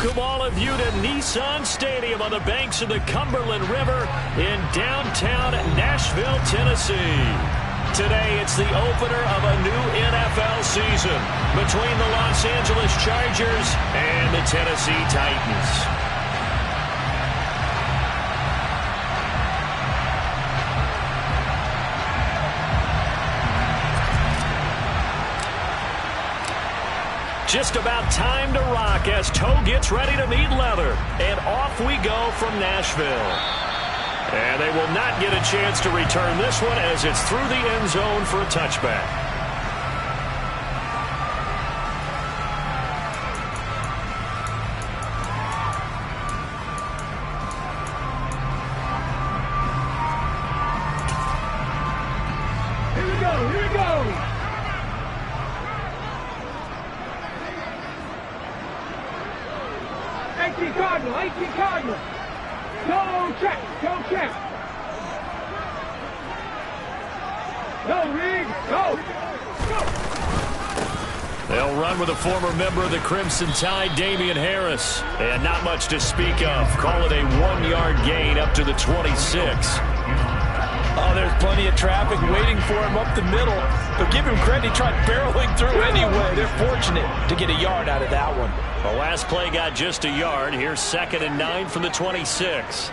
Welcome all of you to Nissan Stadium on the banks of the Cumberland River in downtown Nashville, Tennessee. Today, it's the opener of a new NFL season between the Los Angeles Chargers and the Tennessee Titans. Just about time to rock as Toe gets ready to meet leather. And off we go from Nashville. And they will not get a chance to return this one as it's through the end zone for a touchback. Here we go, here we go. 18 Cardinal, 18 Cardinal. Go check, go check. Go, Reed, go. They'll run with a former member of the Crimson Tide, Damian Harris. And not much to speak of. Call it a 1-yard gain up to the 26. Oh, there's plenty of traffic waiting for him up the middle. But give him credit, he tried barreling through anyway. They're fortunate to get a yard out of that one. The last play got just a yard. Here's 2nd and 9 from the 26.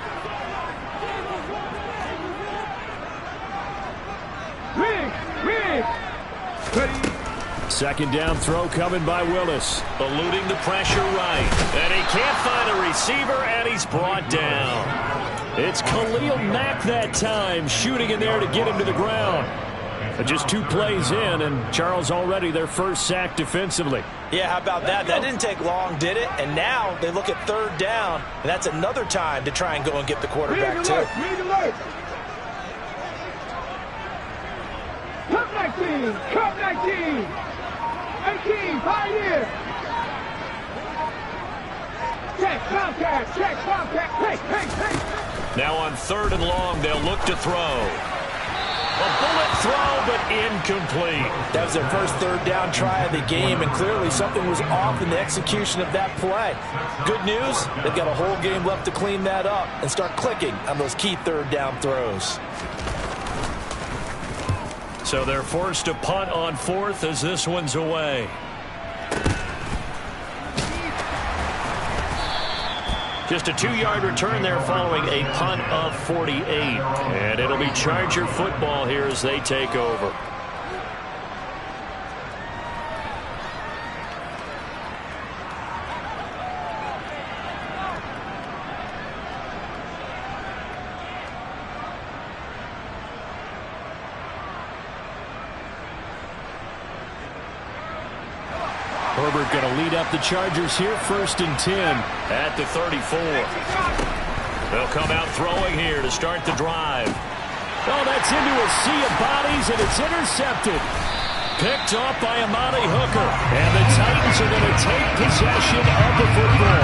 Second down throw coming by Willis. Eluding the pressure right. And he can't find a receiver, and he's brought down. It's Khalil Mack that time, shooting in there to get him to the ground. But just 2 plays in, and Charles already their first sack defensively. Yeah, how about that? That didn't take long, did it? And now they look at 3rd down, and that's another time to try and go and get the quarterback, too. Read alert. Cup 19, Cup 19. 18, Pioneer. Check, contact, check, contact. Hey. Now on 3rd and long, they'll look to throw. A bullet throw, but incomplete. That was their first 3rd down try of the game, and clearly something was off in the execution of that play. Good news, they've got a whole game left to clean that up and start clicking on those key 3rd down throws. So they're forced to punt on 4th as this one's away. Just a 2-yard return there following a punt of 48. And it'll be Charger football here as they take over. Herbert going to lead up the Chargers here, 1st and 10 at the 34. They'll come out throwing here to start the drive. Oh, that's into a sea of bodies, and it's intercepted. Picked off by Amani Hooker. And the Titans are going to take possession of the football.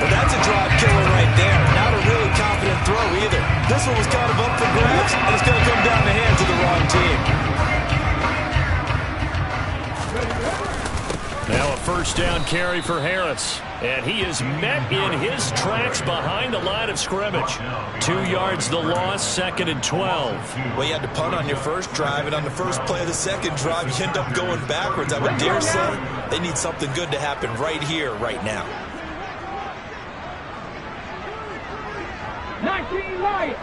Well, that's a drive killer right there. Not a really confident throw either. This one was kind of up for grabs, and it's going to come down the hands of the wrong team. Now a 1st down carry for Harris. And he is met in his tracks behind the line of scrimmage. 2 yards the loss, 2nd and 12. Well, you had to punt on your first drive, and on the first play of the second drive, you end up going backwards. I would dare say they need something good to happen right here, right now. 19 light.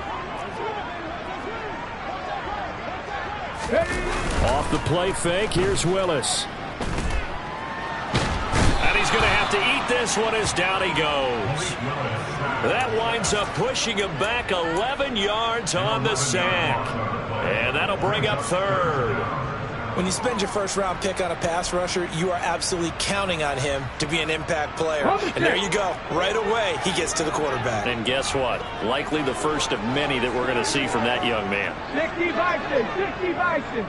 Off the play fake, here's Willis. He's going to have to eat this one as down he goes. That winds up pushing him back 11 yards on the sack. And that'll bring up 3rd. When you spend your first-round pick on a pass rusher, you are absolutely counting on him to be an impact player. And there you go. Right away, he gets to the quarterback. And guess what? Likely the first of many that we're going to see from that young man. 60 Bison, 60 Bison.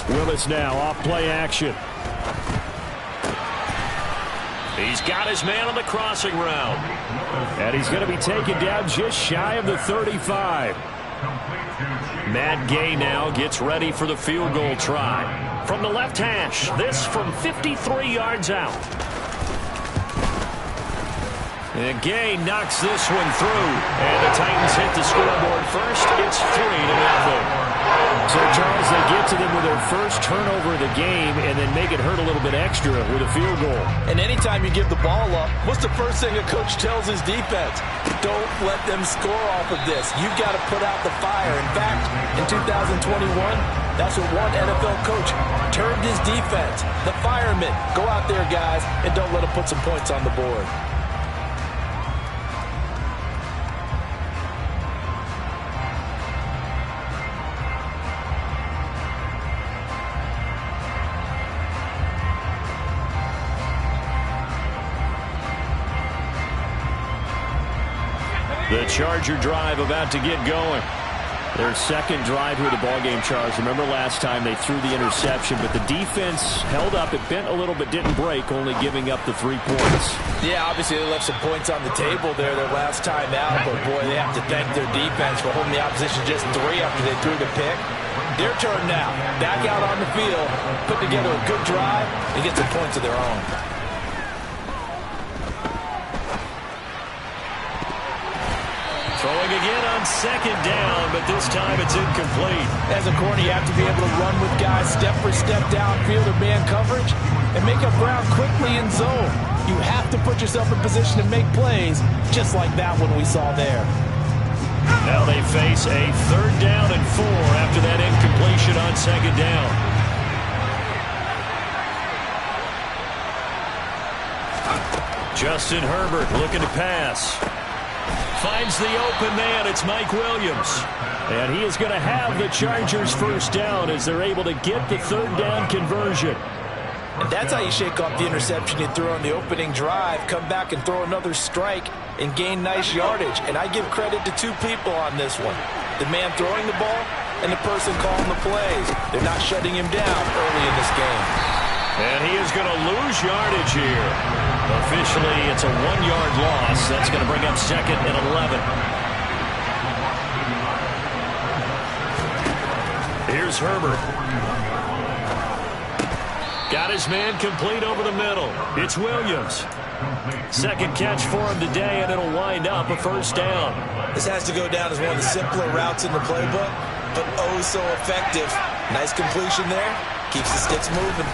Willis now off play action. He's got his man on the crossing route. And he's going to be taken down just shy of the 35. Matt Gay now gets ready for the field goal try. From the left hash, this from 53 yards out. And Gay knocks this one through. And the Titans hit the scoreboard first. It's 3-0. So, Charles, they get to them with their first turnover of the game and then make it hurt a little bit extra with a field goal. And anytime you give the ball up, what's the first thing a coach tells his defense? Don't let them score off of this. You've got to put out the fire. In fact, in 2021, that's what one NFL coach termed his defense. The firemen. Go out there, guys, and don't let them put some points on the board. The Charger drive about to get going. Their second drive here, the ballgame, Charles. Remember last time they threw the interception, but the defense held up. It bent a little bit, didn't break, only giving up the 3 points. Yeah, obviously they left some points on the table there their last time out, but boy, they have to thank their defense for holding the opposition just 3 after they threw the pick. Their turn now. Back out on the field, put together a good drive, and get some points of their own. Throwing again on second down, but this time it's incomplete. As a corner, you have to be able to run with guys step for step downfield or man coverage and make up ground quickly in zone. You have to put yourself in position to make plays, just like that one we saw there. Now they face a 3rd down and 4 after that incompletion on second down. Justin Herbert looking to pass. Finds the open man. It's Mike Williams. And he is going to have the Chargers first down as they're able to get the 3rd down conversion. And that's how you shake off the interception you threw on the opening drive, come back and throw another strike and gain nice yardage. And I give credit to 2 people on this one. The man throwing the ball and the person calling the plays. They're not shutting him down early in this game. And he is going to lose yardage here. Officially, it's a 1-yard loss. That's going to bring up 2nd and 11. Here's Herbert. Got his man complete over the middle. It's Williams. Second catch for him today, and it'll wind up a first down. This has to go down as one of the simpler routes in the playbook, but oh so effective. Nice completion there. Keeps the sticks moving.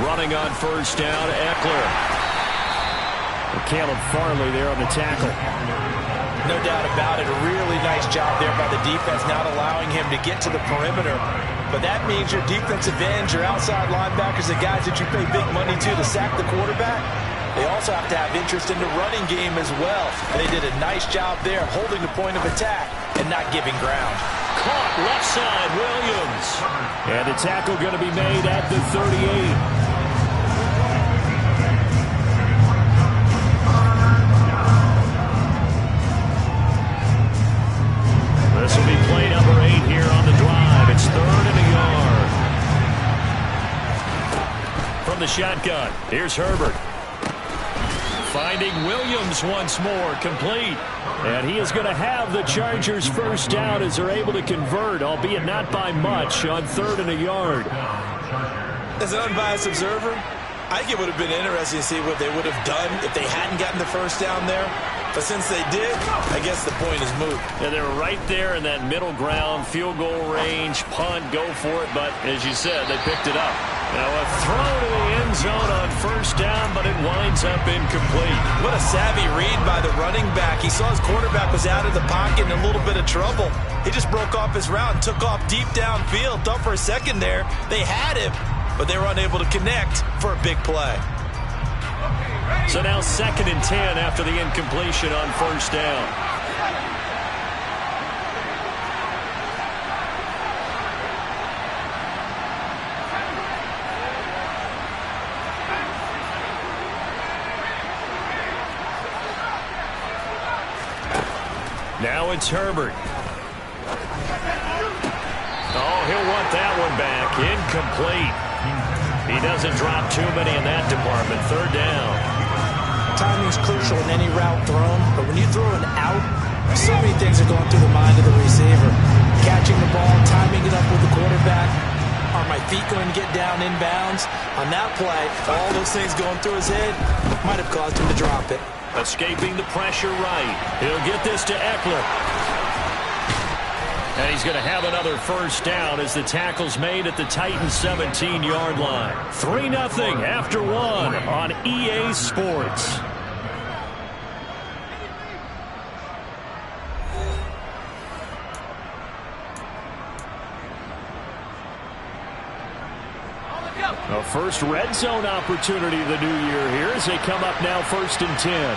Running on first down, Eckler. Caleb Farley there on the tackle. No doubt about it. A really nice job there by the defense, not allowing him to get to the perimeter. But that means your defensive ends, your outside linebackers, the guys that you pay big money to sack the quarterback, they also have to have interest in the running game as well. And they did a nice job there holding the point of attack and not giving ground. Caught left side, Williams. And the tackle going to be made at the 38. This will be play number 8 here on the drive. It's 3rd and a yard. From the shotgun, here's Herbert. Finding Williams once more, complete. And he is going to have the Chargers first down as they're able to convert, albeit not by much, on 3rd and a yard. As an unbiased observer, I think it would have been interesting to see what they would have done if they hadn't gotten the first down there. But since they did, I guess the point is moot. Yeah, they were right there in that middle ground, field goal range, punt, go for it. But as you said, they picked it up. Now a throw to the end zone on first down, but it winds up incomplete. What a savvy read by the running back. He saw his quarterback was out of the pocket in a little bit of trouble. He just broke off his route and took off deep downfield. Thought for a second there they had him, but they were unable to connect for a big play. So now 2nd and 10 after the incompletion on first down. Now it's Herbert. Oh, he'll want that one back. Incomplete. He doesn't drop too many in that department. 3rd down. Timing's crucial in any route thrown, but when you throw an out, so many things are going through the mind of the receiver. catching the ball, timing it up with the quarterback. Are my feet going to get down inbounds? On that play, all those things going through his head might have caused him to drop it. Escaping the pressure right. He'll get this to Eckler. And he's going to have another first down as the tackle's made at the Titans' 17-yard line. 3-0 after one on EA Sports. A first red zone opportunity of the new year here as they come up now 1st and 10.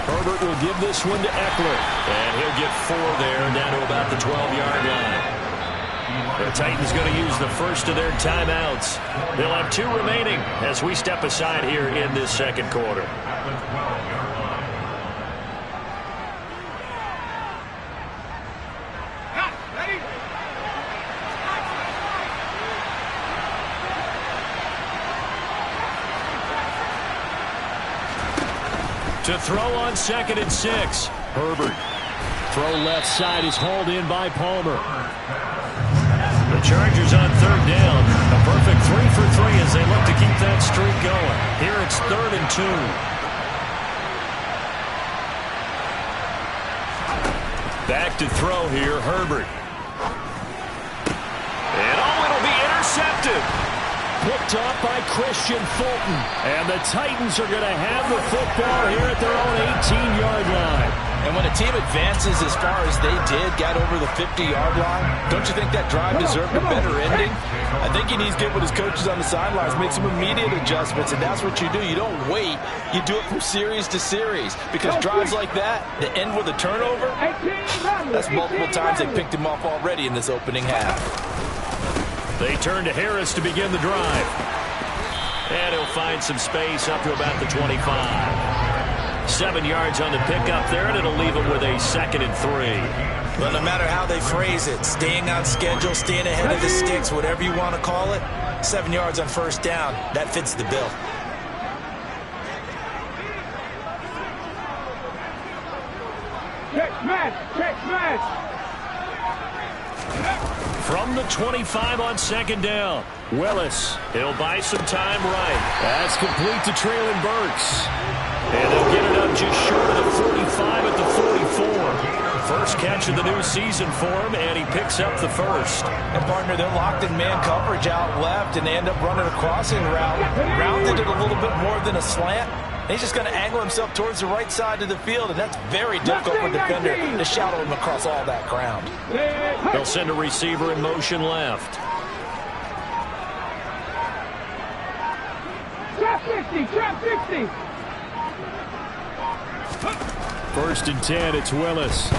Herbert will give this one to Eckler. And he'll get 4 there down to about the 12-yard line. The Titans going to use the first of their timeouts. They'll have 2 remaining as we step aside here in this second quarter. To throw on 2nd and 6. Herbert. Throw left side is hauled in by Palmer. The Chargers on 3rd down. A perfect 3 for 3 as they look to keep that streak going. Here it's 3rd and 2. Back to throw here, Herbert. And it'll be intercepted. Picked up by Christian Fulton. And the Titans are going to have the football here at their own 18-yard line. And when a team advances as far as they did, got over the 50-yard line, don't you think that drive deserved a better ending? I think he needs to get with his coaches on the sidelines, make some immediate adjustments, and that's what you do. You don't wait. You do it from series to series. Because drives like that, that end with a turnover, that's multiple times they picked him off already in this opening half. They turn to Harris to begin the drive. And he'll find some space up to about the 25. 7 yards on the pickup there, and it'll leave him with a 2nd and 3. Well, no matter how they phrase it, staying on schedule, staying ahead of the sticks, whatever you want to call it, 7 yards on 1st down, that fits the bill. Check smash! Check smash! From the 25 on 2nd down. Willis, he'll buy some time right. That's complete to Treylon Burks. And they'll get it up just short of the 45 at the 44. First catch of the new season for him, and he picks up the first. And, partner, they're locked in man coverage out left, and they end up running a crossing route. Rounded it a little bit more than a slant. He's just going to angle himself towards the right side of the field, and that's very difficult for a defender to shadow him across all that ground. They'll send a receiver in motion left. Trap 60! Trap 60! 1st and 10, it's Willis.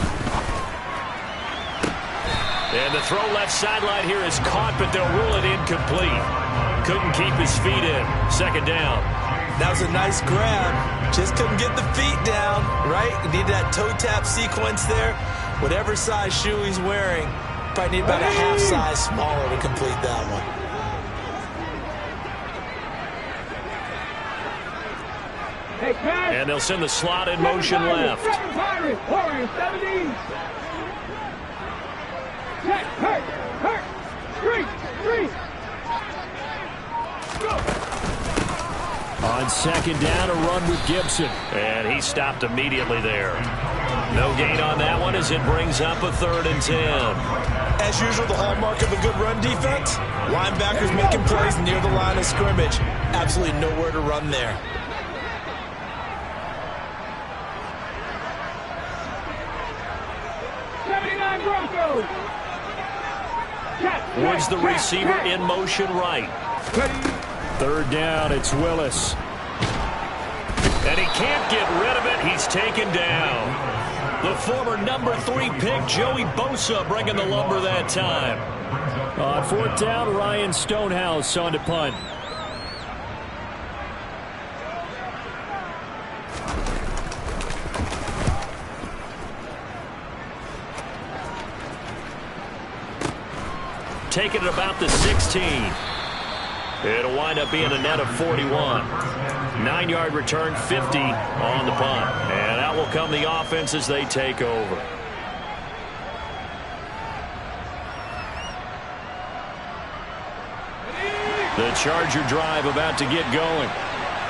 And the throw left sideline here is caught, but they'll rule it incomplete. Couldn't keep his feet in. 2nd down. That was a nice grab. Just couldn't get the feet down, right? You need that toe tap sequence there. Whatever size shoe he's wearing, probably need about a half size smaller to complete that one. And they'll send the slot in motion left. Warriors 17. Check, hurt, street. Go. On 2nd down, a run with Gibson. And he stopped immediately there. No gain on that one as it brings up a 3rd and 10. As usual, the hallmark of a good run defense, linebackers making plays near the line of scrimmage. Absolutely nowhere to run there. Woods the receiver in motion right. 3rd down, it's Willis. And he can't get rid of it. He's taken down. The former number 3 pick, Joey Bosa, bringing the lumber that time. On 4th down, Ryan Stonehouse on to punt. Taking it about the 16. It'll wind up being a net of 41. 9-yard return, 50 on the punt. And out will come the offense as they take over. The Charger drive about to get going.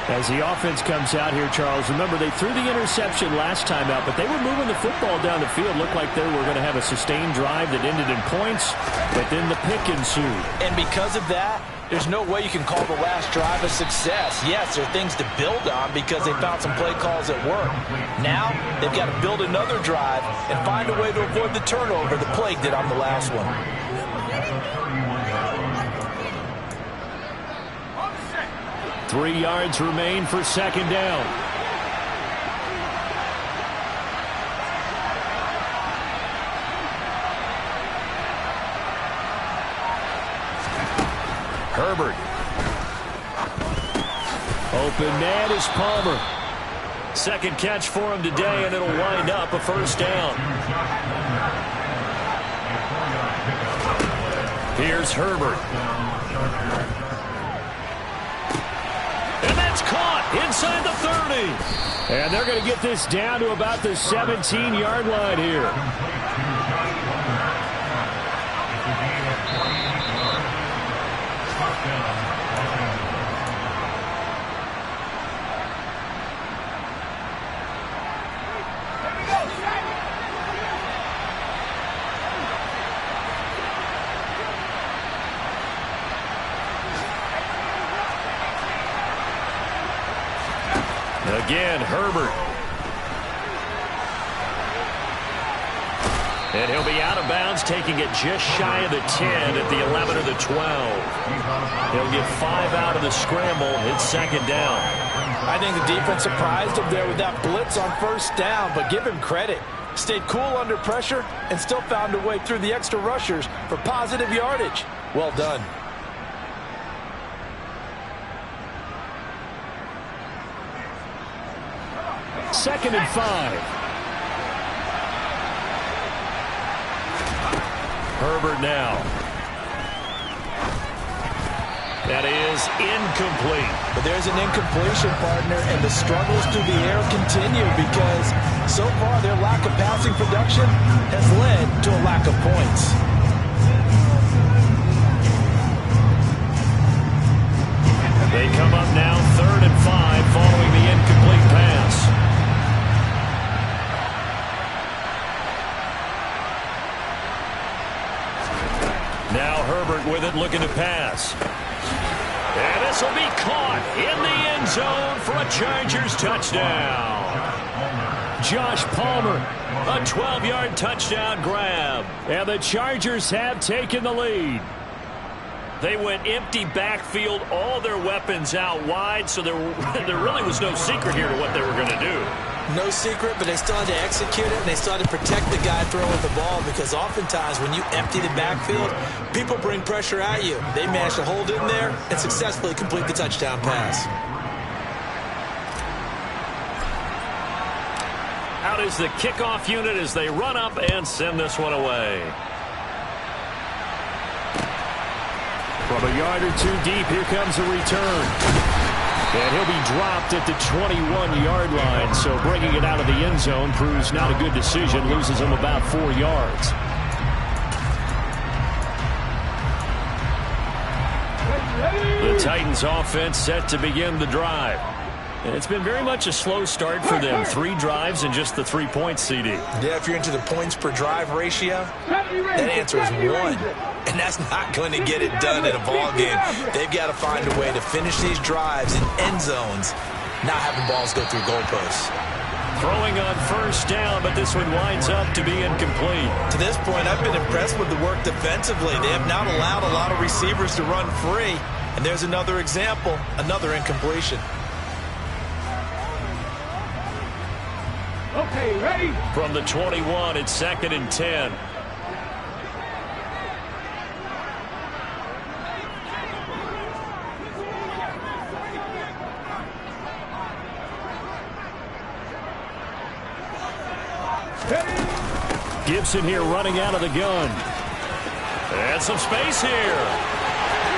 As the offense comes out here, Charles, remember they threw the interception last time out, but they were moving the football down the field. Looked like they were going to have a sustained drive that ended in points, but then the pick ensued. And because of that, there's no way you can call the last drive a success. Yes, there are things to build on because they found some play calls that work. Now, they've got to build another drive and find a way to avoid the turnover the Plague did on the last one. 3 yards remain for second down. Herbert. Open man is Palmer. Second catch for him today, and it'll wind up a first down. Here's Herbert. And that's caught inside the 30. And they're going to get this down to about the 17-yard line here. Again, Herbert. And he'll be out of bounds, taking it just shy of the 10 at the 11 or the 12. He'll get 5 out of the scramble. It's second down. I think the defense surprised him there with that blitz on first down, but give him credit. Stayed cool under pressure and still found a way through the extra rushers for positive yardage. Well done. Second and 5. Herbert now. That is incomplete. But there's an incompletion, partner, and the struggles through the air continue because so far their lack of passing production has led to a lack of points. They come up now 3rd and 5 following the incomplete pass. Now Herbert with it, looking to pass. And this will be caught in the end zone for a Chargers touchdown. Josh Palmer. A 12-yard touchdown grab. And the Chargers have taken the lead. They went empty backfield, all their weapons out wide, so there really was no secret here to what they were going to do. No secret, but they still had to execute it, and they still had to protect the guy throwing the ball because oftentimes when you empty the backfield, people bring pressure at you. They managed to hold in there and successfully complete the touchdown pass. Out is the kickoff unit as they run up and send this one away. From a yard or two deep, here comes a return. And he'll be dropped at the 21-yard line, so bringing it out of the end zone proves not a good decision, loses him about 4 yards. The Titans offense set to begin the drive. And it's been very much a slow start for them. 3 drives and just the 3 points, CD. Yeah, if you're into the points per drive ratio, that answer is 1. And that's not going to get it done in a ball game. They've got to find a way to finish these drives in end zones, not having balls go through goalposts. Throwing on first down, but this one winds up to be incomplete. To this point, I've been impressed with the work defensively. They have not allowed a lot of receivers to run free. And there's another example, another incompletion. Okay, ready? From the 21, it's 2nd and 10. Gibson here running out of the gun. And some space here.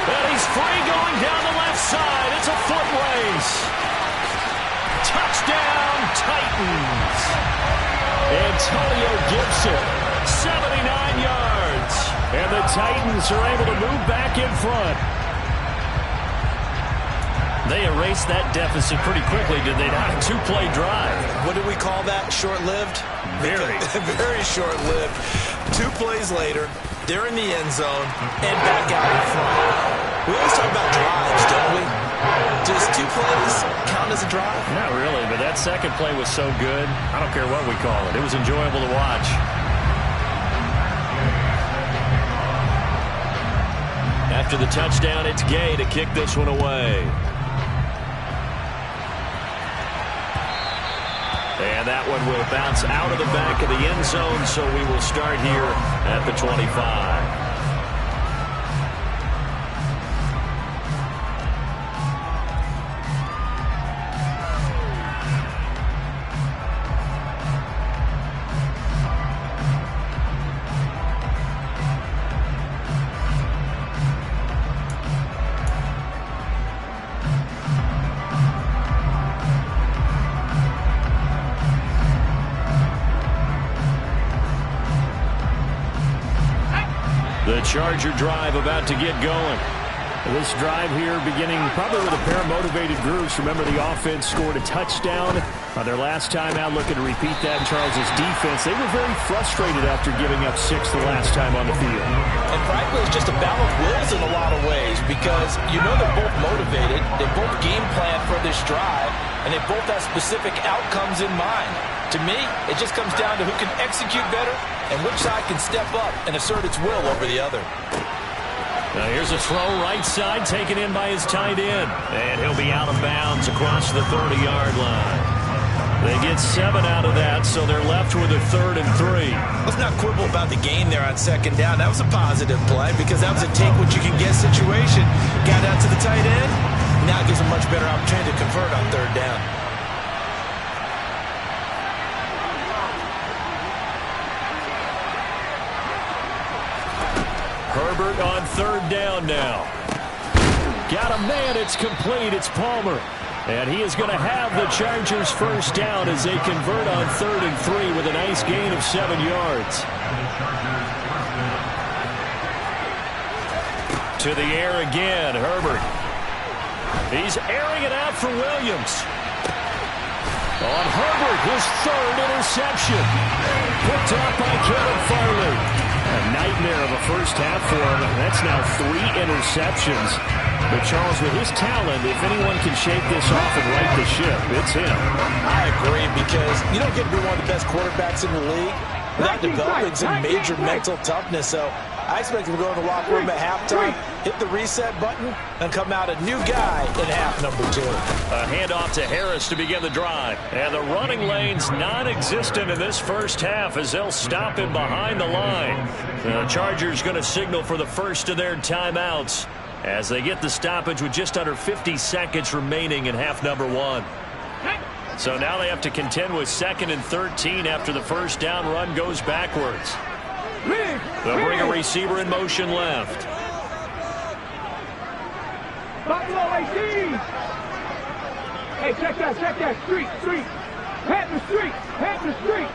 And he's free going down the left side. It's a foot race. Touchdown, Titans. Antonio Gibson. 79 yards. And the Titans are able to move back in front. They erased that deficit pretty quickly, did they not? A two-play drive. What do we call that? Short-lived? Very. Very short-lived. 2 plays later, they're in the end zone and back out in front. We always talk about drives, don't we? Does 2 plays count as a drive? Not really, but that second play was so good. I don't care what we call it. It was enjoyable to watch. After the touchdown, it's Gay to kick this one away. And that one will bounce out of the back of the end zone, so we will start here at the 25. The Charger drive about to get going. This drive here beginning probably with a pair of motivated groups. Remember, the offense scored a touchdown on their last time out, looking to repeat that in Charles' defense. They were very frustrated after giving up 6 the last time on the field. And frankly, it's just a battle of wills in a lot of ways because you know they're both motivated. They both game plan for this drive, and they both have specific outcomes in mind. To me, it just comes down to who can execute better and which side can step up and assert its will over the other. Now here's a throw right side taken in by his tight end. And he'll be out of bounds across the 30-yard line. They get 7 out of that, so they're left with a 3rd and 3. Let's not quibble about the gain there on 2nd down. That was a positive play because that was a take-what-you-can-get situation. Got out to the tight end. Now it gives a much better opportunity to convert on 3rd down. Herbert on 3rd down now. Got a man. It's complete. It's Palmer. And he is going to have the Chargers' 1st down as they convert on 3rd and 3 with a nice gain of 7 yards. To the air again, Herbert. He's airing it out for Williams. On Herbert, his 3rd interception. Picked up by Kevin Farley. A nightmare of a first half for him. That's now 3 interceptions. But Charles, with his talent, if anyone can shake this off and right the ship, it's him. I agree because you don't get to be one of the best quarterbacks in the league without developing some major mental toughness. So I expect him to go in the locker room at halftime, hit the reset button, and come out a new guy in half number 2. A handoff to Harris to begin the drive. And the running lane's non-existent in this first half as they'll stop him behind the line. The Chargers going to signal for the first of their timeouts as they get the stoppage with just under 50 seconds remaining in half number 1. So now they have to contend with 2nd and 13 after the first down run goes backwards. They'll bring a receiver in motion left. Buffalo 18. Hey, check that. Street. Head the street.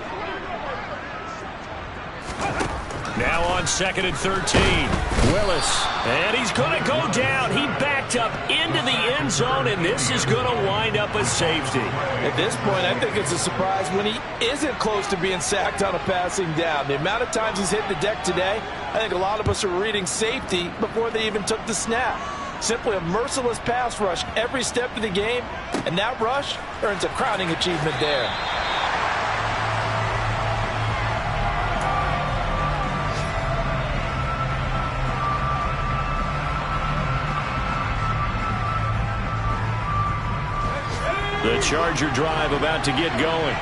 Now on 2nd and 13. Willis. And he's going to go down. He backed up into the end zone, and this is going to wind up a safety. At this point, I think it's a surprise when he isn't close to being sacked on a passing down. The amount of times he's hit the deck today, I think a lot of us are reading safety before they even took the snap. Simply a merciless pass rush every step of the game, and that rush earns a crowning achievement there. The Charger drive about to get going.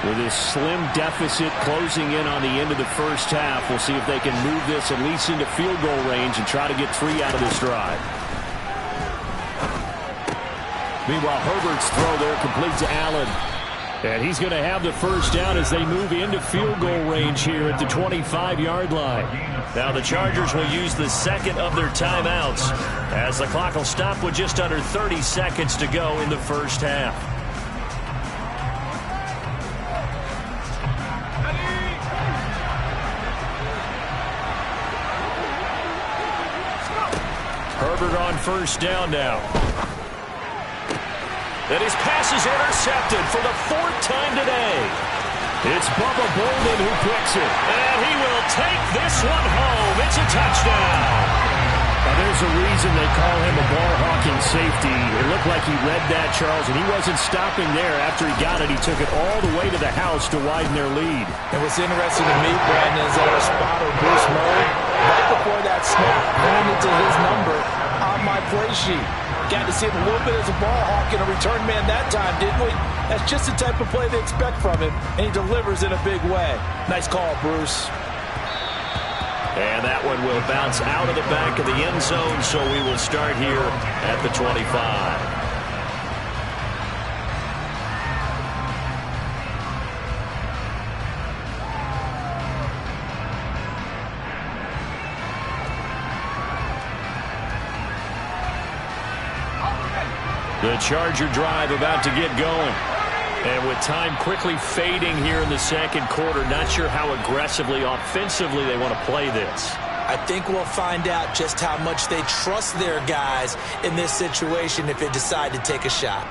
With this slim deficit closing in on the end of the first half, we'll see if they can move this at least into field goal range and try to get 3 out of this drive. Meanwhile, Herbert's throw there complete to Allen. And he's going to have the first down as they move into field goal range here at the 25-yard line. Now the Chargers will use the 2nd of their timeouts as the clock will stop with just under 30 seconds to go in the first half. Herbert on first down now. And his pass is intercepted for the 4th time today. It's Bubba Bolden who picks it. And he will take this one home. It's a touchdown. Now, there's a reason they call him a ball-hawking safety. It looked like he read that, Charles, and he wasn't stopping there. After he got it, he took it all the way to the house to widen their lead. And what's interesting to me, Brandon, is that our spotter, Bruce Murray, right before that snap, pointed to his number on my play sheet. Got to see him a little bit as a ball hawk and a return man that time, didn't we? That's just the type of play they expect from him, and he delivers in a big way. Nice call, Bruce. And that one will bounce out of the back of the end zone, so we will start here at the 25. The Charger drive about to get going. And with time quickly fading here in the second quarter, not sure how aggressively, offensively they want to play this. I think we'll find out just how much they trust their guys in this situation if they decide to take a shot.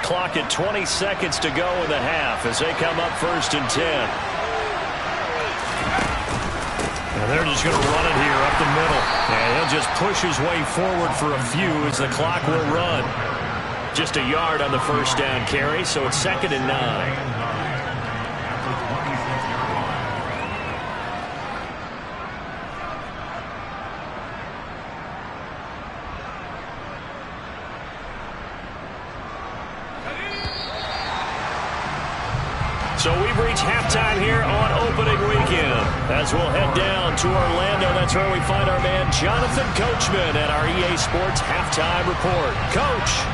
Clock at 20 seconds to go in the half as they come up 1st and 10. And they're just going to run it here up the middle. And he'll just push his way forward for a few as the clock will run. Just a yard on the 1st down carry, so it's 2nd and 9. So we've reached halftime here on opening weekend. As we'll head down to Orlando, that's where we find our man Jonathan Coachman at our EA Sports Halftime Report. Coach.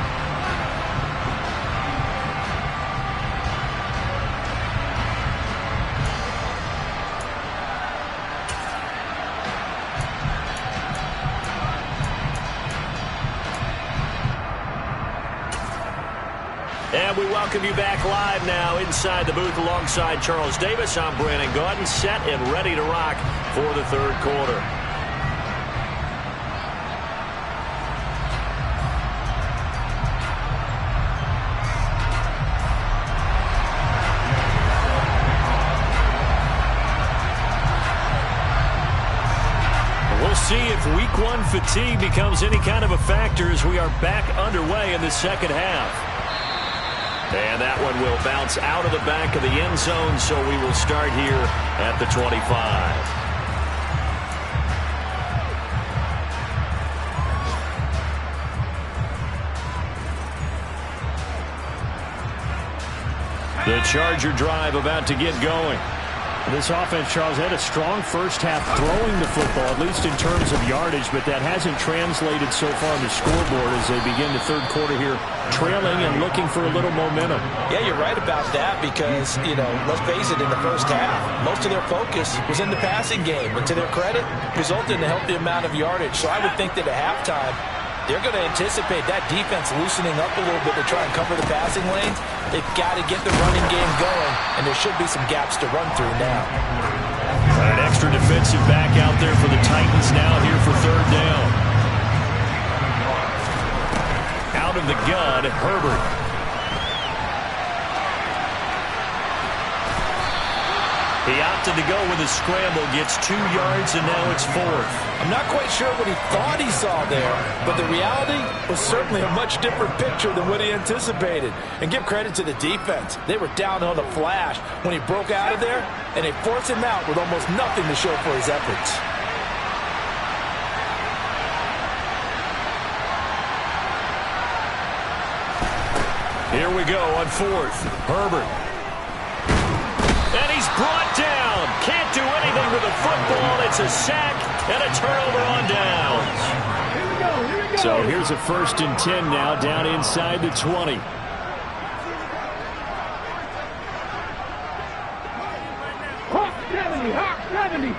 And we welcome you back live now inside the booth alongside Charles Davis. I'm Brandon Gaudin, set and ready to rock for the 3rd quarter. We'll see if week 1 fatigue becomes any kind of a factor as we are back underway in the second half. And that one will bounce out of the back of the end zone, so we will start here at the 25. The Charger drive about to get going. This offense, Charles, had a strong first half throwing the football, at least in terms of yardage, but that hasn't translated so far on the scoreboard as they begin the 3rd quarter here, trailing and looking for a little momentum. Yeah, you're right about that because, let's face it, in the first half, most of their focus was in the passing game. And to their credit, resulted in a healthy amount of yardage. So I would think that at halftime, they're going to anticipate that defense loosening up a little bit to try and cover the passing lanes. They've got to get the running game going, and there should be some gaps to run through now. An extra defensive back out there for the Titans now here for 3rd down. Out of the gun, Herbert. He opted to go with a scramble, gets 2 yards, and now it's 4th. I'm not quite sure what he thought he saw there, but the reality was certainly a much different picture than what he anticipated. And give credit to the defense. They were down on the flash when he broke out of there, and they forced him out with almost nothing to show for his efforts. Here we go on 4th. Herbert. And he's brought down. Can't do anything with the football. It's a sack and a turnover on downs. Here we go. So here's a 1st and 10 now down inside the 20. Hawk 70, Hawk 70.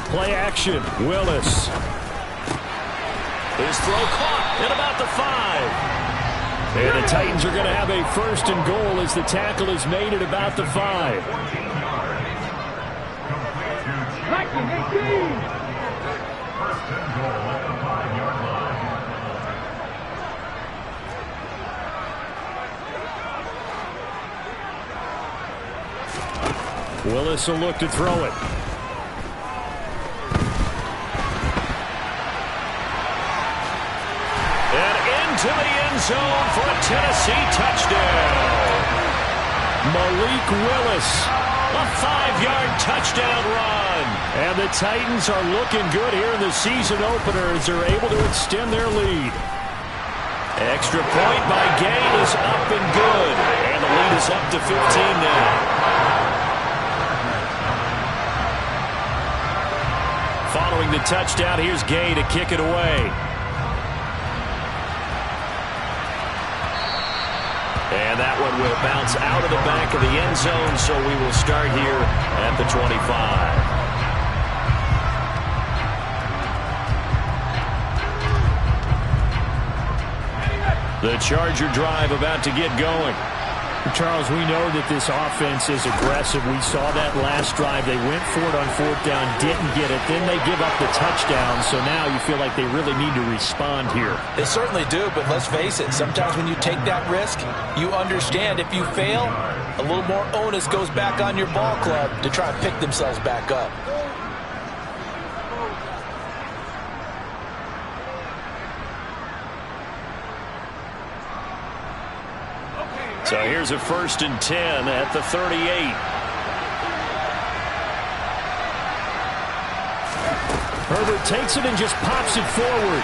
Play action, Willis. His throw caught at about the 5. And the Titans are going to have a 1st and goal as the tackle is made at about the 5. Willis will look to throw it. To the end zone for a Tennessee touchdown. Malik Willis. A 5-yard touchdown run. And the Titans are looking good here in the season opener as they're able to extend their lead. Extra point by Gay is up and good. And the lead is up to 15 now. Following the touchdown, here's Gay to kick it away. And that one will bounce out of the back of the end zone, so we will start here at the 25. The Charger drive about to get going. Charles, we know that this offense is aggressive. We saw that last drive. They went for it on 4th down, didn't get it. Then they give up the touchdown. So now you feel like they really need to respond here. They certainly do, but let's face it. Sometimes when you take that risk, you understand if you fail, a little more onus goes back on your ball club to try and pick themselves back up. So here's a 1st and 10 at the 38. Herbert takes it and just pops it forward.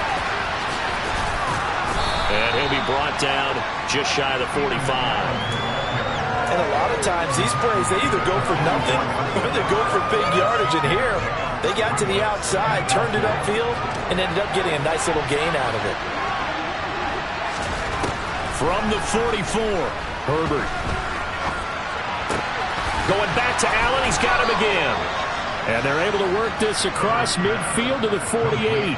And he'll be brought down just shy of the 45. And a lot of times these plays, they either go for nothing or they go for big yardage. And here, they got to the outside, turned it upfield, and ended up getting a nice little gain out of it. From the 44. Herbert. Going back to Allen. He's got him again. And they're able to work this across midfield to the 48.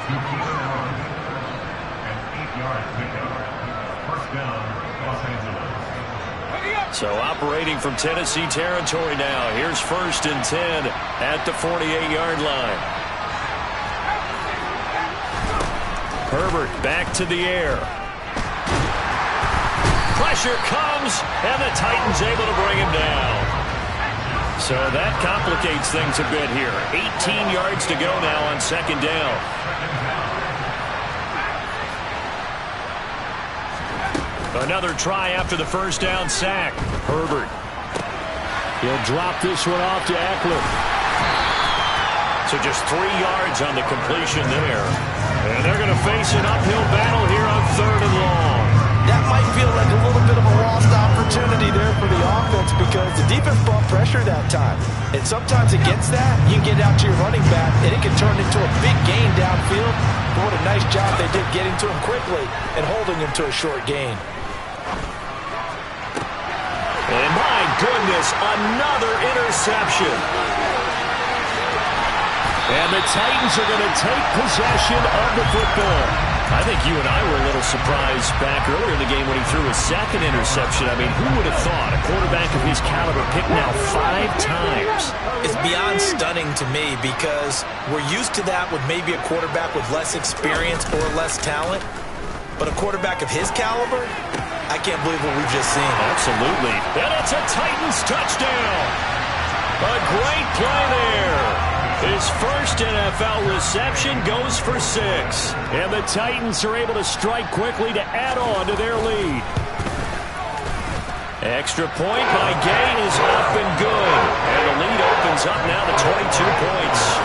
So operating from Tennessee territory now. Here's 1st and 10 at the 48-yard line. Herbert back to the air. Pressure comes, and the Titans able to bring him down. So that complicates things a bit here. 18 yards to go now on 2nd down. Another try after the 1st down sack. Herbert. He'll drop this one off to Eckler. So just 3 yards on the completion there. And they're going to face an uphill battle here on 3rd and long. That might feel like a little bit of a lost opportunity there for the offense because the defense brought pressure that time. And sometimes against that, you can get out to your running back, and it can turn into a big gain downfield. But what a nice job they did getting to him quickly and holding him to a short gain. And my goodness, another interception. And the Titans are going to take possession of the football. I think you and I were a little surprised back earlier in the game when he threw his 2nd interception. I mean, who would have thought a quarterback of his caliber picked now 5 times? It's beyond stunning to me because we're used to that with maybe a quarterback with less experience or less talent. But a quarterback of his caliber, I can't believe what we've just seen. Absolutely. And it's a Titans touchdown. A great play there. His 1st NFL reception goes for 6. And the Titans are able to strike quickly to add on to their lead. Extra point by Gay is up and good. And the lead opens up now to 22 points.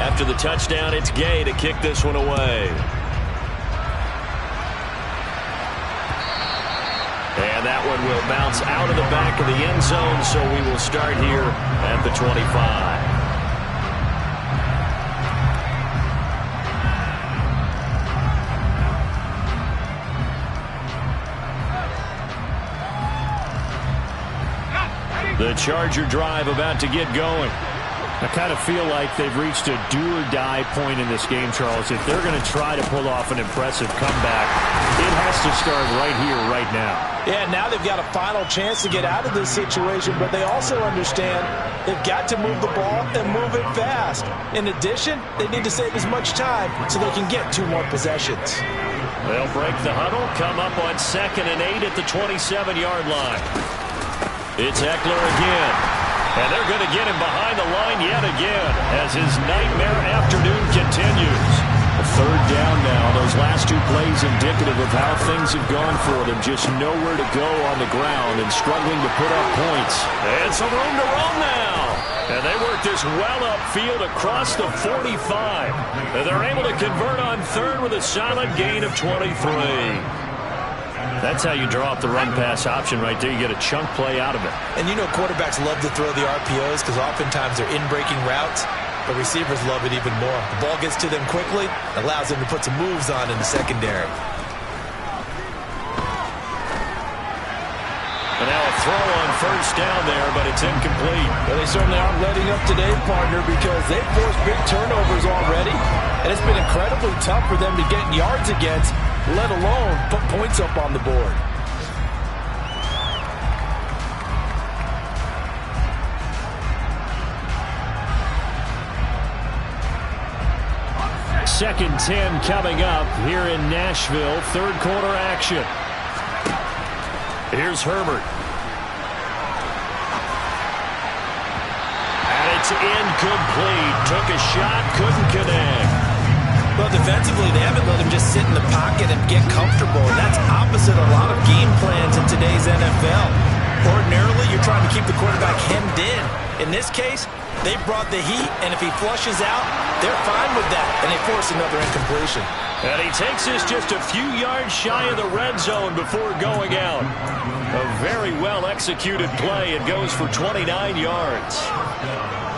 After the touchdown, it's Gay to kick this one away. And that one will bounce out of the back of the end zone, so we will start here at the 25. The Charger drive about to get going. I kind of feel like they've reached a do-or-die point in this game, Charles. If they're going to try to pull off an impressive comeback, it has to start right here, right now. Yeah, now they've got a final chance to get out of this situation, but they also understand they've got to move the ball and move it fast. In addition, they need to save as much time so they can get 2 more possessions. They'll break the huddle, come up on 2nd and 8 at the 27-yard line. It's Eckler again. And they're going to get him behind the line yet again as his nightmare afternoon continues. A 3rd down now. Those last 2 plays indicative of how things have gone for them. Just nowhere to go on the ground and struggling to put up points. And some room to run now. And they work this well upfield across the 45. And they're able to convert on 3rd with a solid gain of 23. That's how you draw up the run-pass option right there. You get a chunk play out of it. And you know quarterbacks love to throw the RPOs because oftentimes they're in-breaking routes, but receivers love it even more. The ball gets to them quickly, allows them to put some moves on in the secondary. And now a throw on 1st down there, but it's incomplete. Well, they certainly aren't letting up today, partner, because they've forced big turnovers already, and it's been incredibly tough for them to get yards against, let alone put points up on the board. Second 10 coming up here in Nashville. 3rd quarter action. Here's Herbert. And it's incomplete. Took a shot, couldn't connect. Well, defensively, they haven't let him just sit in the pocket and get comfortable. And that's opposite a lot of game plans in today's NFL. Ordinarily, you're trying to keep the quarterback hemmed in. In this case, they brought the heat, and if he flushes out, they're fine with that, and they force another incompletion. And he takes this just a few yards shy of the red zone before going out. A very well-executed play. It goes for 29 yards.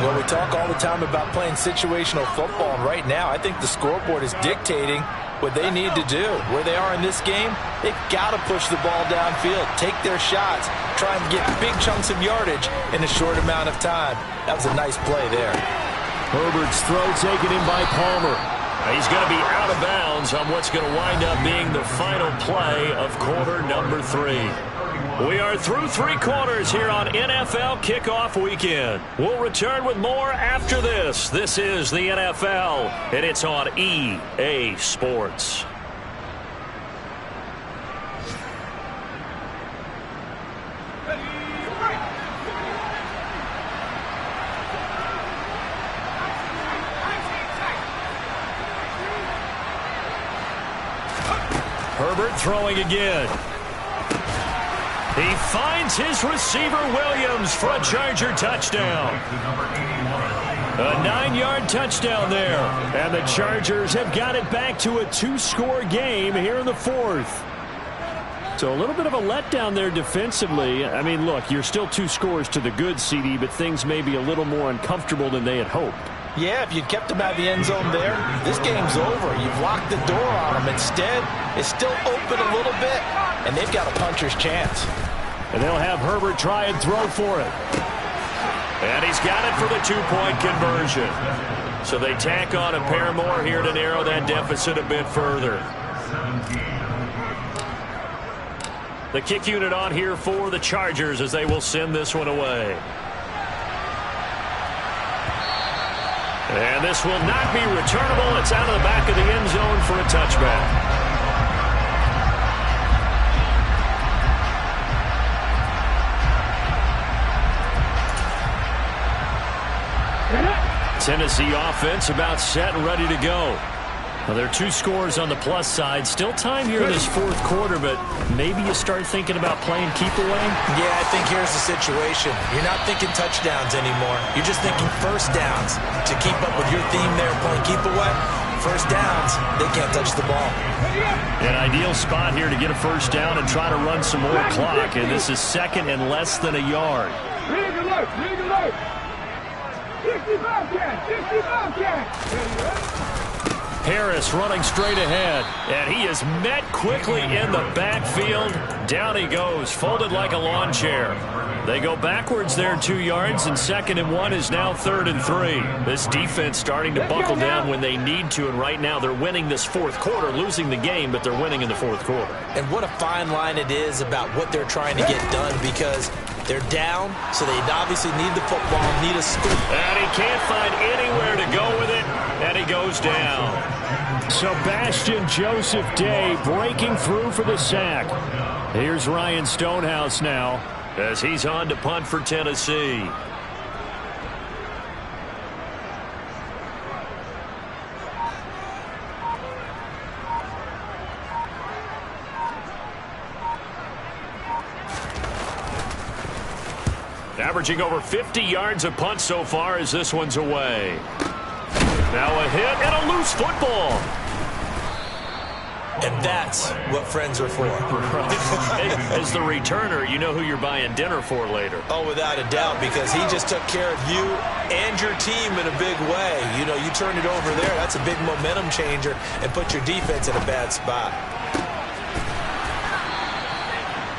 Well, we talk all the time about playing situational football, and right now I think the scoreboard is dictating what they need to do. Where they are in this game, they've got to push the ball downfield, take their shots, try and get big chunks of yardage in a short amount of time. That was a nice play there. Herbert's throw taken in by Palmer. He's going to be out of bounds on what's going to wind up being the final play of quarter number 3. We are through 3 quarters here on NFL Kickoff Weekend. We'll return with more after this. This is the NFL, and it's on EA Sports. Herbert throwing again. He finds his receiver Williams for a Charger touchdown. A 9-yard touchdown there. And the Chargers have got it back to a 2-score game here in the 4th. So a little bit of a letdown there defensively. I mean, look, you're still 2 scores to the good, CD, but things may be a little more uncomfortable than they had hoped. Yeah, if you'd kept them out of the end zone there, this game's over. You've locked the door on them. Instead, it's still open a little bit, and they've got a puncher's chance. And they'll have Herbert try and throw for it. And he's got it for the 2-point conversion. So they tack on a pair more here to narrow that deficit a bit further. The kick unit on here for the Chargers as they will send this one away. And this will not be returnable. It's out of the back of the end zone for a touchback. Tennessee offense about set and ready to go. Well, there are 2 scores on the plus side. Still time here in this 4th quarter, but maybe you start thinking about playing keep away? Yeah, I think here's the situation. You're not thinking touchdowns anymore. You're just thinking first downs. To keep up with your theme there, playing keep away, first downs, they can't touch the ball. An ideal spot here to get a first down and try to run some more clock, and this is 2nd and less than a yard. Big alert, big alert. 65 catch, 65 catch. Harris running straight ahead, and he is met quickly in the backfield. Down he goes, folded like a lawn chair. They go backwards there 2 yards, and 2nd and 1 is now 3rd and 3. This defense starting to buckle down when they need to, and right now they're winning this 4th quarter, losing the game, but they're winning in the 4th quarter. And what a fine line it is about what they're trying to get done, because they're down, so they obviously need the football, need a score. And he can't find anywhere to go with it, and he goes down. Sebastian Joseph Day breaking through for the sack. Here's Ryan Stonehouse now, as he's on to punt for Tennessee. Averaging over 50 yards a punt so far as this one's away. Now a hit and a loose football. And that's what friends are for. As the returner, you know who you're buying dinner for later. Oh, without a doubt, because he just took care of you and your team in a big way. You know, you turn it over there, that's a big momentum changer and put your defense in a bad spot.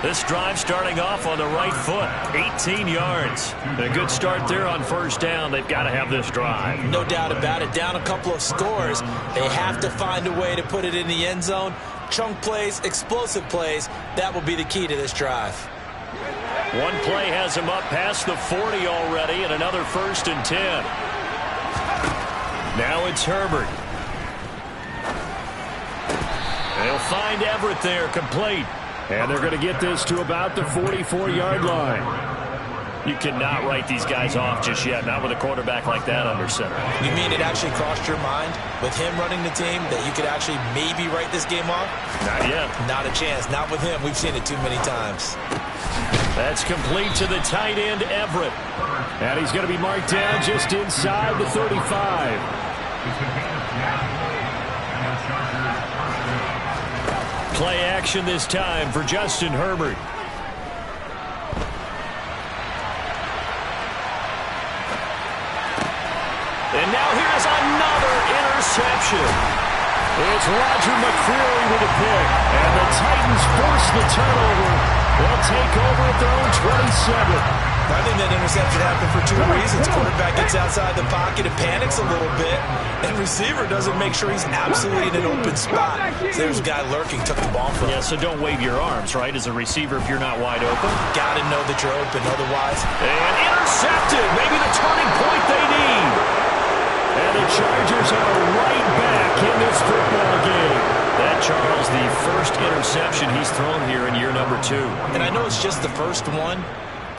This drive starting off on the right foot, 18 yards. A good start there on 1st down. They've got to have this drive. No doubt about it. Down a couple of scores. They have to find a way to put it in the end zone. Chunk plays, explosive plays. That will be the key to this drive. One play has him up past the 40 already, and another 1st and 10. Now it's Herbert. They'll find Everett there, complete. And they're going to get this to about the 44-yard line. You cannot write these guys off just yet, not with a quarterback like that under center. You mean it actually crossed your mind with him running the team that you could actually maybe write this game off? Not yet. Not a chance. Not with him. We've seen it too many times. That's complete to the tight end, Everett. And he's going to be marked down just inside the 35. Play action this time for Justin Herbert. And now here's another interception. It's Roger McCreary with a pick. And the Titans force the turnover. They'll take over at their own 27. I think that interception happened for 2 reasons. Quarterback gets outside the pocket and panics a little bit, and receiver doesn't make sure he's absolutely in an open spot. So there's a guy lurking, took the ball from him. Yeah, so don't wave your arms, right, as a receiver if you're not wide open. Got to know that you're open, otherwise. And intercepted, maybe the turning point they need. And the Chargers are right back in this football game. That, Charles, the first interception he's thrown here in year number 2. And I know it's just the first one,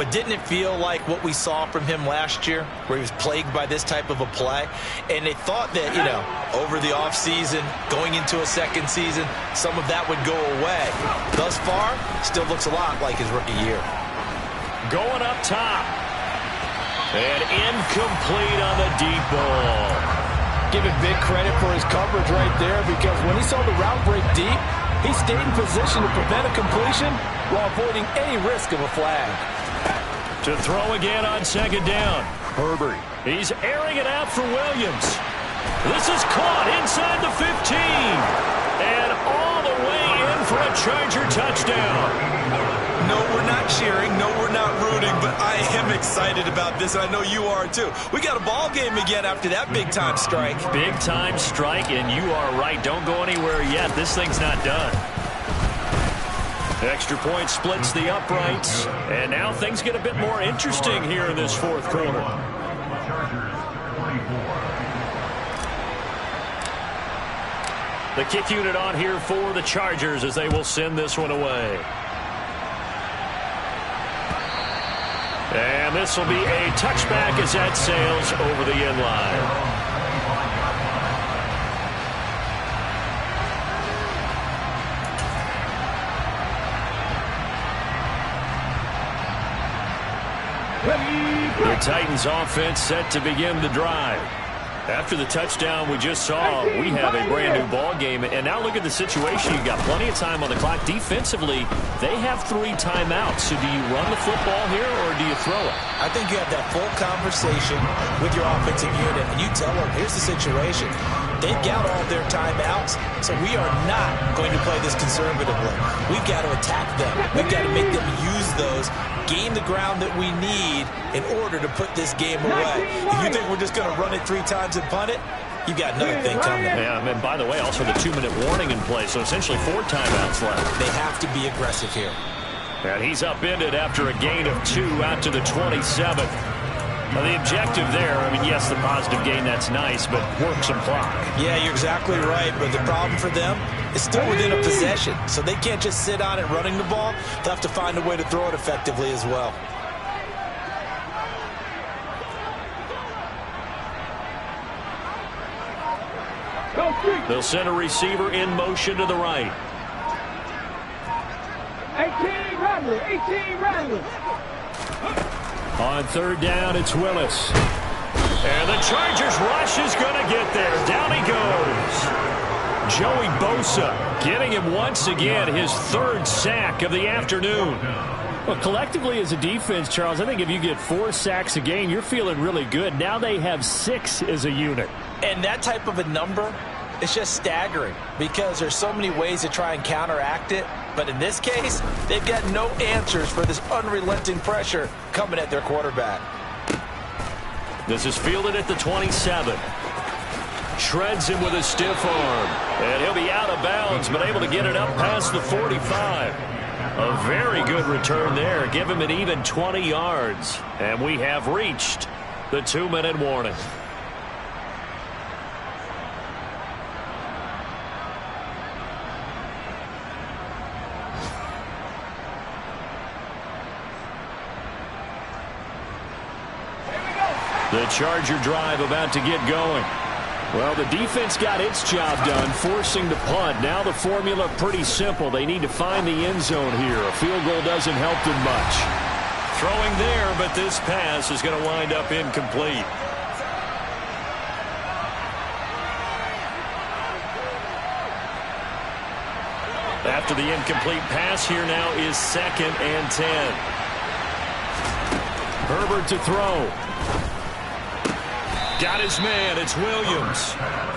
but didn't it feel like what we saw from him last year, where he was plagued by this type of a play? And they thought that, you know, over the offseason, going into a second season, some of that would go away. Thus far, still looks a lot like his rookie year. Going up top. And incomplete on the deep ball. Give him big credit for his coverage right there, because when he saw the route break deep, he stayed in position to prevent a completion while avoiding any risk of a flag. To throw again on 2nd down. Herbert. He's airing it out for Williams. This is caught inside the 15. And all the way in for a Charger touchdown. No, we're not cheering. No, we're not rooting, but I am excited about this, and I know you are too. We got a ball game again after that big-time strike. Big-time strike, and you are right. Don't go anywhere yet. This thing's not done. Extra point splits the uprights, and now things get a bit more interesting here in this 4th quarter. The kick unit on here for the Chargers as they will send this one away. And this will be a touchback as that sails over the end line. The Titans offense set to begin the drive. After the touchdown we just saw, we have a brand new ball game. And now look at the situation. You've got plenty of time on the clock. Defensively, they have 3 timeouts. So do you run the football here or do you throw it? I think you have that full conversation with your offensive unit, and you tell them, here's the situation. They've got all their timeouts, so we are not going to play this conservatively. We've got to attack them. We've got to make them use those, gain the ground that we need in order to put this game away. If you think we're just going to run it 3 times and punt it, you've got another thing coming. Yeah, and by the way, also the 2-minute warning in play, so essentially 4 timeouts left. They have to be aggressive here. And he's upended after a gain of 2 out to the 27th. Now, the objective there, I mean, yes, the positive gain, that's nice, but work some clock. Yeah, you're exactly right, but the problem for them is still within a possession, so they can't just sit on it running the ball. They'll have to find a way to throw it effectively as well. They'll send a receiver in motion to the right. 18 Rattler. On 3rd down, it's Willis. And the Chargers rush is going to get there. Down he goes. Joey Bosa getting him once again his 3rd sack of the afternoon. Well, collectively as a defense, Charles, I think if you get 4 sacks a game, you're feeling really good. Now they have 6 as a unit. And that type of a number, it's just staggering because there's so many ways to try and counteract it. But in this case, they've got no answers for this unrelenting pressure coming at their quarterback. This is fielded at the 27. Shreds him with a stiff arm. And he'll be out of bounds, but able to get it up past the 45. A very good return there. Give him an even 20 yards. And we have reached the 2-minute warning. The Charger drive about to get going. Well, the defense got its job done, forcing the punt. Now the formula pretty simple. They need to find the end zone here. A field goal doesn't help them much. Throwing there, but this pass is going to wind up incomplete. After the incomplete pass, here now is 2nd and 10. Herbert to throw. Got his man. It's Williams.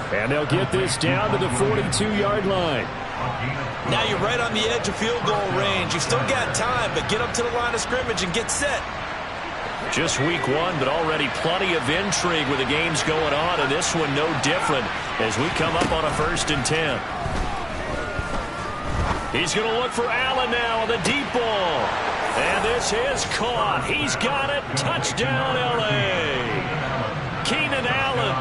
And they'll get this down to the 42-yard line. Now you're right on the edge of field goal range. You've still got time, but get up to the line of scrimmage and get set. Just week 1, but already plenty of intrigue with the games going on, and this one no different as we come up on a 1st and 10. He's going to look for Allen now on the deep ball. And this is caught. He's got it. Touchdown, L.A. Keenan Allen,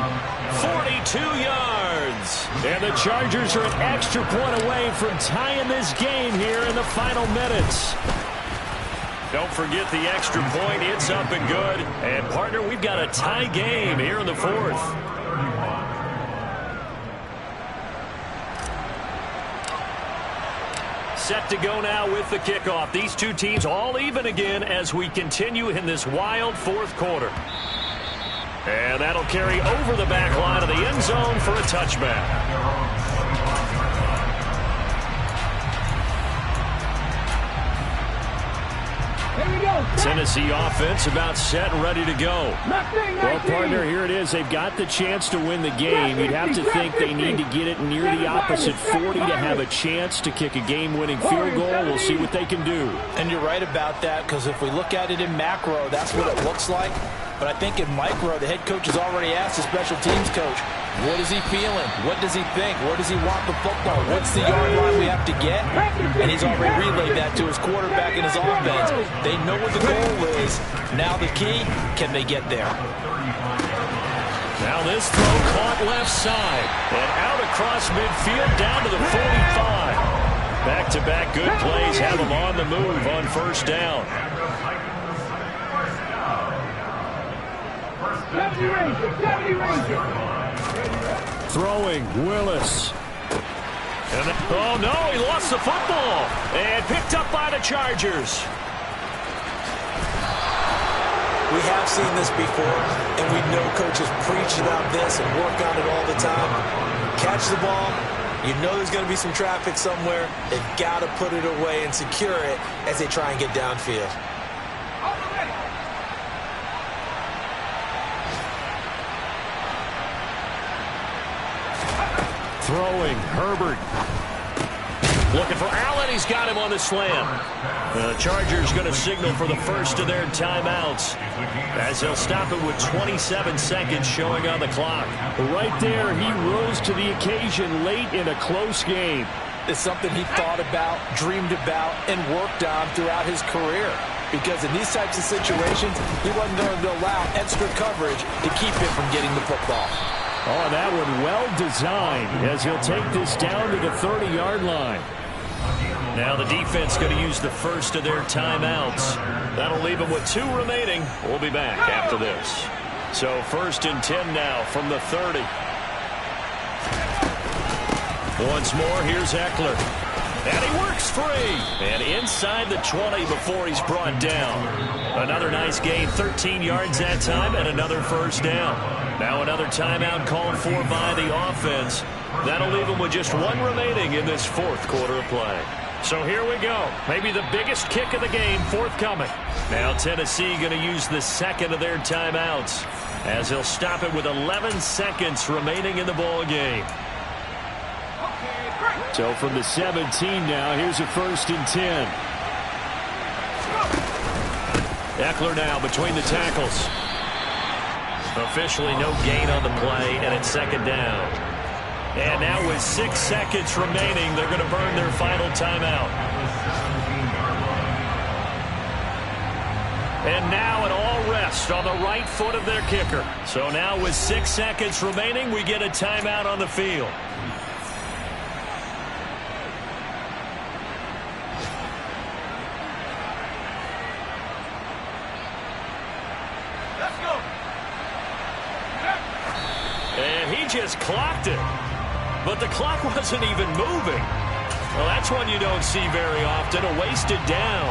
42 yards. And the Chargers are an extra point away from tying this game here in the final minutes. Don't forget the extra point. It's up and good. And, partner, we've got a tie game here in the 4th. Set to go now with the kickoff. These two teams all even again as we continue in this wild 4th quarter. And that'll carry over the back line of the end zone for a touchback. Tennessee offense about set and ready to go. Well, partner, here it is. They've got the chance to win the game. You'd have to think they need to get it near the opposite 40 to have a chance to kick a game-winning field goal. We'll see what they can do. And you're right about that, because if we look at it in macro, that's what it looks like. But I think in micro, the head coach has already asked the special teams coach, what is he feeling? What does he think? Where does he want the football? What's the yard line we have to get? And he's already relayed that to his quarterback and his offense. They know what the goal is. Now the key, can they get there? Now this throw caught left side. And out across midfield down to the 45. Back-to-back good plays have him on the move on 1st down. Throwing, Willis. And, oh, no, he lost the football. And picked up by the Chargers. We have seen this before, and we know coaches preach about this and work on it all the time. Catch the ball. You know there's going to be some traffic somewhere. They've got to put it away and secure it as they try and get downfield. throwing. Herbert. Looking for Allen. He's got him on the slam. The Chargers going to signal for the first of their timeouts as they'll stop it with 27 seconds showing on the clock. Right there, he rose to the occasion late in a close game. It's something he thought about, dreamed about, and worked on throughout his career. Because in these types of situations, he wasn't going to allow extra coverage to keep him from getting the football. Oh, that one well designed as he'll take this down to the 30-yard line. Now the defense going to use the first of their timeouts. That'll leave them with 2 remaining. We'll be back after this. So 1st and 10 now from the 30. Once more, here's Eckler. And he works free. And inside the 20 before he's brought down. Another nice gain, 13 yards that time, and another first down. Now another timeout called for by the offense. That'll leave them with just 1 remaining in this 4th quarter of play. So here we go. Maybe the biggest kick of the game forthcoming. Now Tennessee going to use the 2nd of their timeouts as they'll stop it with 11 seconds remaining in the ball game. So from the 17 now, here's a 1st and 10. Eckler now between the tackles. Officially no gain on the play, and it's 2nd down. And now with 6 seconds remaining, they're going to burn their final timeout. And now an all rest on the right foot of their kicker. So now with 6 seconds remaining, we get a timeout on the field. And he just clocked it. But the clock wasn't even moving. Well, that's one you don't see very often, a wasted down.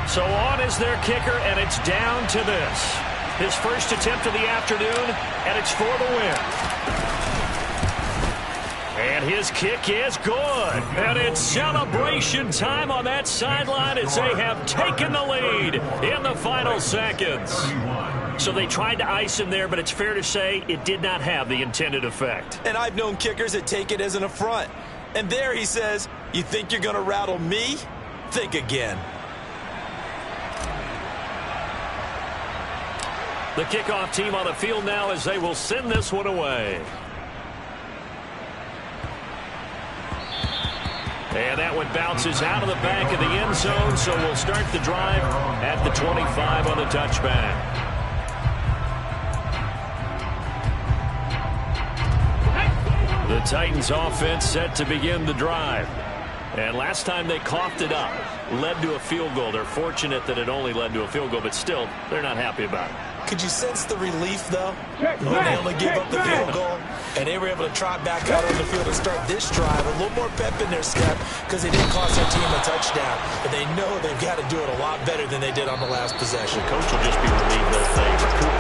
So on is their kicker, and it's down to this. His first attempt of the afternoon, and it's for the win. And his kick is good. And it's celebration time on that sideline as they have taken the lead in the final seconds. So they tried to ice him there, but it's fair to say it did not have the intended effect. And I've known kickers that take it as an affront. And there he says, you think you're going to rattle me? Think again. The kickoff team on the field now as they will send this one away. And that one bounces out of the back of the end zone, so we'll start the drive at the 25 on the touchback. The Titans offense set to begin the drive. And last time they coughed it up, led to a field goal. They're fortunate that it only led to a field goal, but still, they're not happy about it. Could you sense the relief, though, when they only gave up the field goal? And they were able to trot back out on the field and start this drive. A little more pep in their step because they didn't cost their team a touchdown. But they know they've got to do it a lot better than they did on the last possession. The coach will just be relieved that they recouped